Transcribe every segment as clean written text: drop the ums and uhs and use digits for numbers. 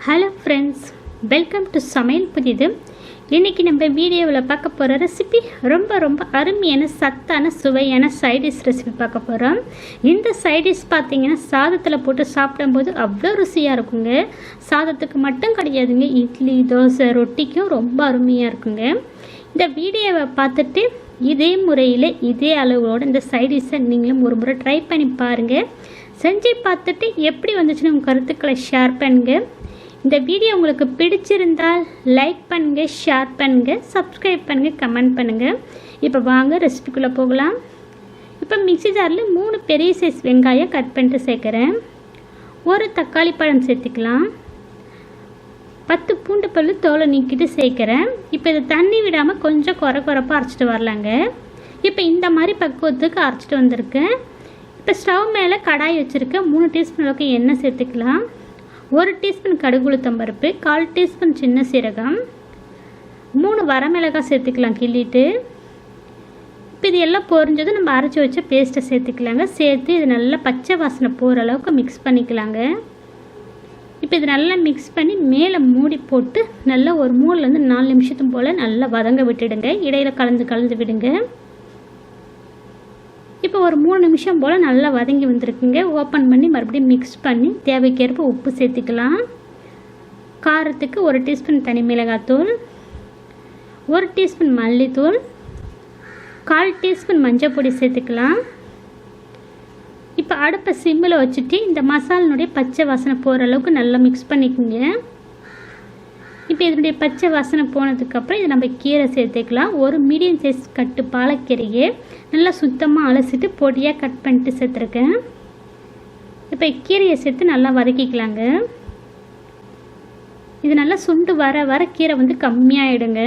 Hello friends, welcome to சமையல் புதிது. இன்றைக்கி நம்ம வீடியோவில் பார்க்க போகிற ரெசிபி ரொம்ப அருமையான சத்தான சுவையான சைடிஷ் ரெசிபி பார்க்க போகிறோம். இந்த சைடிஷ் பார்த்திங்கன்னா சாதத்தில் போட்டு சாப்பிடும்போது அவ்வளோ ருசியாக இருக்குங்க. சாதத்துக்கு மட்டும் கிடையாதுங்க, இட்லி தோசை ரொட்டிக்கும் ரொம்ப அருமையாக இருக்குங்க. இந்த வீடியோவை பார்த்துட்டு இதே முறையில் இதே அளவோடு இந்த சைடிஷை நீங்களும் ஒரு முறை ட்ரை பண்ணி பாருங்கள். செஞ்சு பார்த்துட்டு எப்படி வந்துச்சுன்னு உங்கள் கருத்துக்களை ஷேர் பண்ணுங்கள். இந்த வீடியோ உங்களுக்கு பிடிச்சிருந்தால் லைக் பண்ணுங்கள், ஷேர் பண்ணுங்கள், சப்ஸ்கிரைப் பண்ணுங்கள், கமெண்ட் பண்ணுங்கள். இப்போ வாங்க ரெசிபிக்குள்ளே போகலாம். இப்போ மிக்ஸி ஜாரில் 3 பெரிய சைஸ் வெங்காயம் கட் பண்ணிட்டு சேர்க்குறேன். ஒரு தக்காளி பழம் சேர்த்துக்கலாம். 10 பூண்டு பல் தோலை நீக்கிட்டு சேர்க்குறேன். இப்போ இதை தண்ணி விடாமல் கொஞ்சம் குறைப்பாக அரைச்சிட்டு வரலாங்க. இப்போ இந்த மாதிரி பக்குவத்துக்கு அரைச்சிட்டு வந்திருக்கேன். இப்போ ஸ்டவ் மேலே கடாய் வச்சுருக்கேன். 3 டீஸ்பூன் அளவுக்கு எண்ணெய் சேர்த்துக்கலாம். 1 டீஸ்பூன் கடுகு உளுத்தம் பருப்பு, 1/4 டீஸ்பூன் சின்ன சீரகம், 3 வரமிளகாய் சேர்த்துக்கலாம் கிள்ளிட்டு. இப்போ இது எல்லாம் பொரிஞ்சதும் நம்ம அரைச்சி வச்ச பேஸ்ட்டை சேர்த்துக்கலாங்க. சேர்த்து இது நல்லா பச்சை வாசனை போகிற அளவுக்கு மிக்ஸ் பண்ணிக்கலாங்க. இப்போ இது நல்லா மிக்ஸ் பண்ணி மேலே மூடி போட்டு நல்லா ஒரு 3லேருந்து 4 நிமிஷத்துக்கு போல் நல்லா வதங்க விட்டுடுங்க. இடையில் கலந்து விடுங்க. இப்போ ஒரு 3 நிமிஷம் போல் நல்லா வதங்கி வந்திருக்குங்க. ஓப்பன் பண்ணி மறுபடியும் மிக்ஸ் பண்ணி தேவைக்கேற்ப உப்பு சேர்த்துக்கலாம். காரத்துக்கு 1 டீஸ்பூன் தனி மிளகாத்தூள், 1 டீஸ்பூன் மல்லித்தூள், 1/4 டீஸ்பூன் மஞ்சள் பொடி சேர்த்துக்கலாம். இப்போ அடுப்பை சிம்மில் வச்சுட்டு இந்த மசாலினுடைய பச்சை வாசனை போகிற அளவுக்கு நல்லா மிக்ஸ் பண்ணிக்கோங்க. இப்போ இதனுடைய பச்சை வாசனை போனதுக்கப்புறம் இதை நம்ம கீரை சேர்த்துக்கலாம். ஒரு மீடியம் சைஸ் கட்டு பாலக்கீரையே நல்லா சுத்தமாக அலசிட்டு பொடியாக கட் பண்ணிட்டு சேர்த்துருக்கேன். இப்போ கீரையை சேர்த்து நல்லா வதக்கிக்கலாங்க. இது நல்லா சுண்டு வர கீரை வந்து கம்மியாகிடுங்க.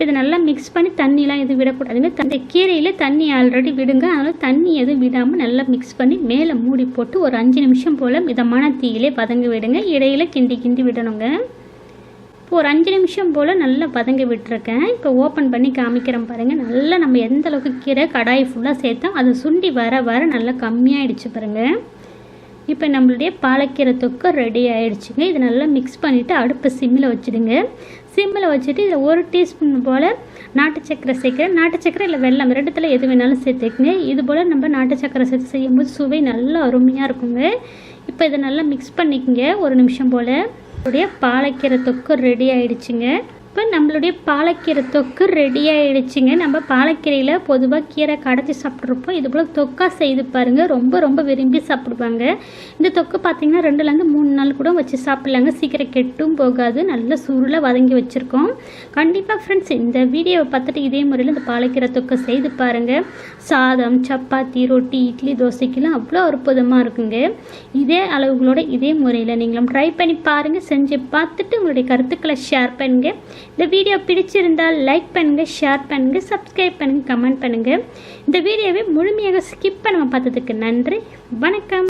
இதை நல்லா மிக்ஸ் பண்ணி தண்ணியெலாம் எதுவும் விடக்கூடாதுங்க. அந்த கீரையில் தண்ணி ஆல்ரெடி விடுங்க. அதனால் தண்ணி எதுவும் விடாமல் நல்லா மிக்ஸ் பண்ணி மேலே மூடி போட்டு ஒரு 5 நிமிஷம் போல் மிதமான தீயிலே வதங்க விடுங்க. இடையில கிண்டி விடணுங்க. இப்போ ஒரு 5 நிமிஷம் போல் நல்லா வதங்க விட்டுருக்கேன். இப்போ ஓப்பன் பண்ணி காமிக்கிறேன் பாருங்கள். நல்லா நம்ம எந்த அளவுக்கு கீரை கடாய் ஃபுல்லாக சேர்த்தோம் அது சுண்டி வர நல்லா கம்மியாகிடுச்சு பாருங்கள். இப்போ நம்மளுடைய பாலக்கீரை தொக்கு ரெடி ஆகிடுச்சுங்க. இதை நல்லா மிக்ஸ் பண்ணிவிட்டு அடுப்பை சிம்மில் வச்சுடுங்க. சிம்மில் வச்சுட்டு இதில் 1 டீஸ்பூன் போல் நாட்டு சக்கரை சேர்க்குறேன். நாட்டு சக்கரை இல்லை வெல்லம் ரெண்டுத்தில் எது வேணாலும் சேர்த்துக்குங்க. இது போல் நம்ம நாட்டு சக்கரை சேர்த்து செய்யும்போது சுவை நல்லா அருமையாக இருக்குங்க. இப்போ இதை நல்லா மிக்ஸ் பண்ணிக்கோங்க. 1 நிமிஷம் போல் நம்மளுடைய பாலக்கீரை தொக்கு ரெடி ஆகிடுச்சுங்க. இப்போ நம்மளுடைய பாலக்கீரை தொக்கு ரெடி ஆகிடுச்சுங்க. நம்ம பாலக்கீரையில் பொதுவாக கீரை கடைச்சி சாப்பிட்ருப்போம். இது போல் தொக்கா செய்து பாருங்கள். ரொம்ப விரும்பி சாப்பிடுவாங்க. இந்த தொக்கு பார்த்திங்கன்னா 2லேருந்து 3 நாள் கூட வச்சு சாப்பிட்லாங்க. சீக்கிரம் கெட்டும் போகாது. நல்ல சுருளை வதங்கி வச்சுருக்கோம். கண்டிப்பாக ஃப்ரெண்ட்ஸ் இந்த வீடியோவை பார்த்துட்டு இதே முறையில் இந்த பாலக்கீரை தொக்கை செய்து பாருங்கள். சாதம், சப்பாத்தி, ரொட்டி, இட்லி, தோசைக்கெல்லாம் அவ்வளோ அற்புதமாக இருக்குங்க. இதே அளவுகளோட இதே முறையில் நீங்களும் ட்ரை பண்ணி பாருங்கள். செஞ்சு பார்த்துட்டு உங்களுடைய கருத்துக்களை ஷேர் பண்ணுங்கள். இந்த வீடியோ பிடிச்சிருந்தால் லைக் பண்ணுங்கள், ஷேர் பண்ணுங்கள், சப்ஸ்கிரைப் பண்ணுங்கள், கமெண்ட் பண்ணுங்கள். இந்த வீடியோவை முழுமையாக ஸ்கிப் பண்ணாமல் பார்த்ததுக்கு நன்றி. வணக்கம்.